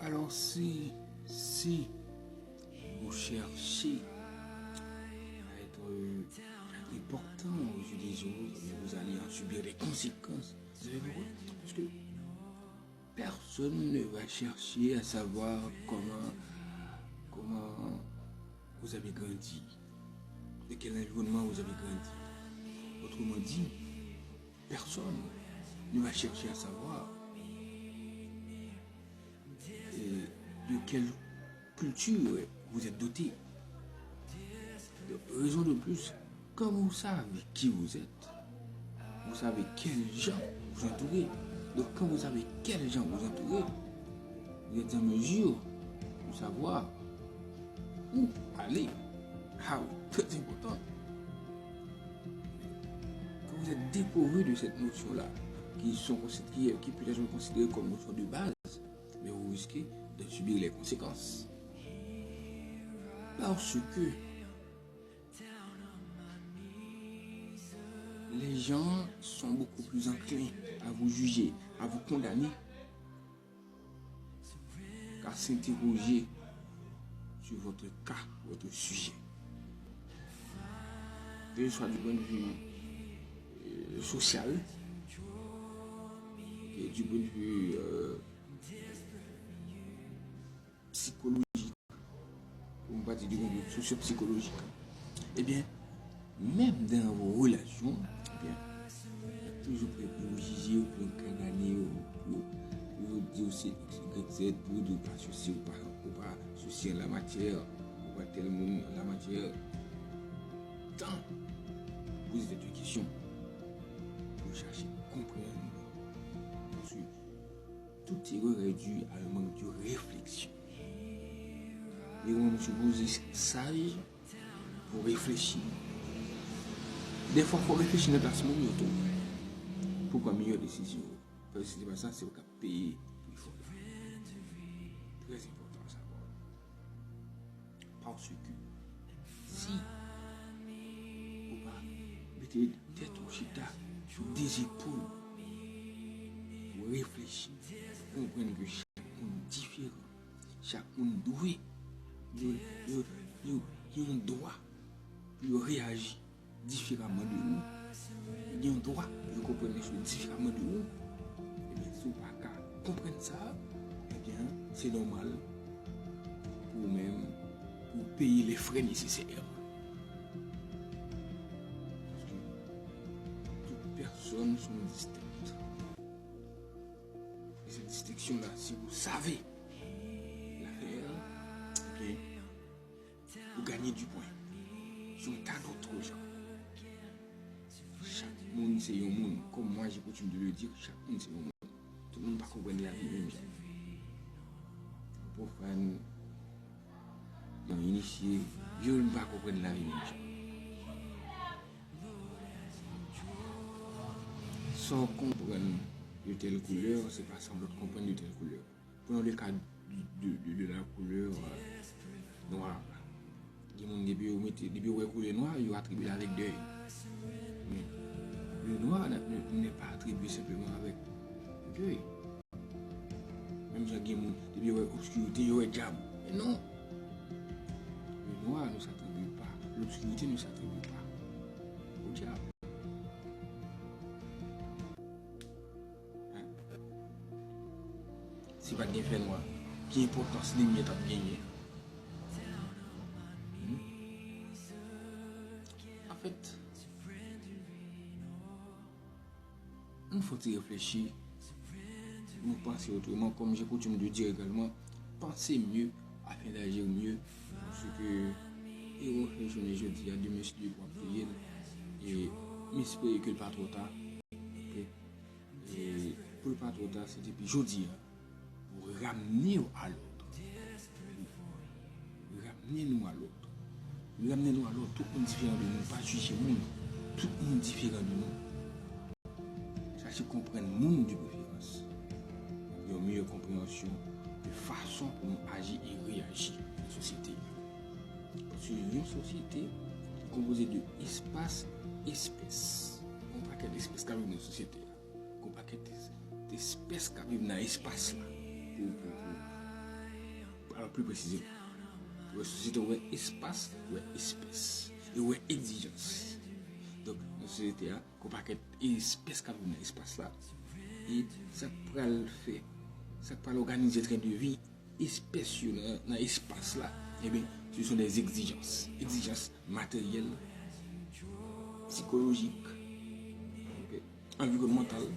Alors si vous cherchez à être important aux yeux des autres, vous allez en subir les conséquences. Vous savez pourquoi? Parce que personne ne va chercher à savoir comment vous avez grandi, de quel environnement vous avez grandi. Autrement dit, personne ne va chercher à savoir de quelle culture vous êtes doté. De raison de plus, quand vous savez qui vous êtes, vous savez quels gens vous entourez. Donc quand vous savez quels gens vous entourez, vous êtes en mesure de savoir où aller. Ah oui, très important. Quand vous êtes dépourvu de cette notion-là, qui peut être considérée comme notion de base, mais vous risquez de subir les conséquences. Parce que les gens sont beaucoup plus enclins à vous juger, à vous condamner, qu'à s'interroger sur votre cas, votre sujet. Que ce soit du point de vue social, et du point de vue psychologique, ou on va dire du point de vue socio-psychologique. Eh bien, même dans vos relations, eh bien, toujours prêt pour vous juger, pour vous condamner, pour vous dire aussi Z, pour ne pas soucier ou pas soucier la matière, ou pas tel monde la matière. Tant vous êtes une question pour chercher à comprendre. Parce que toute erreur est due à un manque de réflexion. Les gens se posent sages pour réfléchir. Des fois, il faut réfléchir dans la place autour. Pourquoi meilleure décision? Parce que si ce n'est pas ça, c'est au cas de payer. Il faut très important à savoir. Parce que si vous mettez tête au chita sur des épaules pour réfléchir, comprendre que chaque monde est différent, chaque monde doué, il y a un droit pour réagir différemment de nous. Il y a un droit pour comprendre les choses différemment de nous. Et bien, si vous n'avez pas comprendre ça, eh bien, c'est normal pour vous-même pour payer les frais nécessaires. Parce que toutes personnes sont distinctes. Et cette distinction-là, si vous savez la faire, eh bien, vous gagnez du point sur un tas d'autres gens. Chaque monde c'est un monde, comme moi j'ai coutume de le dire, chaque monde c'est un monde. Tout le monde ne peut pas comprendre la vie même. Pour faire un initié, je ne peux pas comprendre la vie même. Sans comprendre de telle couleur, c'est pas sans l'autre comprendre de telle couleur. Prenons le cas de la couleur noire. Les gens depuis vous couleur noire, ils attribuent avec deuil. Le noir n'est pas attribué simplement avec deuil. Même si il y a des obscurité, il y a des diable. Mais non. Le noir ne s'attribue pas. L'obscurité ne s'attribue pas au diable. Hein? C'est pas de fait noir. Qui est important, c'est les miens à gagner. En fait, il faut y réfléchir, nous penser autrement, comme j'ai coutume de dire également, penser mieux afin d'agir mieux. Parce que, et réfléchir, je dis à Dieu merci pour prier, et m'espérer que le pas trop tard. Et pour le pas trop tard, c'est depuis jeudi, pour ramener à l'autre. Ramenez-nous à l'autre. Ramenez-nous à l'autre, tout le monde différent de nous, pas juger le monde, tout le monde différent de nous. Cherchez à comprendre le monde de préférence. Il y a une meilleure compréhension de façon pour nous agir et réagir dans la société. Parce qu'une société est composée de espace, espèces. On pas quelle espèce qui vit dans la société. On pas quelle espèce qui vit dans l'espace là. plus précisément. Ouais, société, ouais, espace, ouais, espèce. Et ouais, exigence. Donc, dans la société, qu'on pas qu'être espèce qui a dans l'espace là. Et ça pourra le faire. Ça pourra l'organiser train de vie, espèce dans l'espace là. Eh bien, ce sont des exigences. Exigences matérielles, psychologiques, okay, environnementales.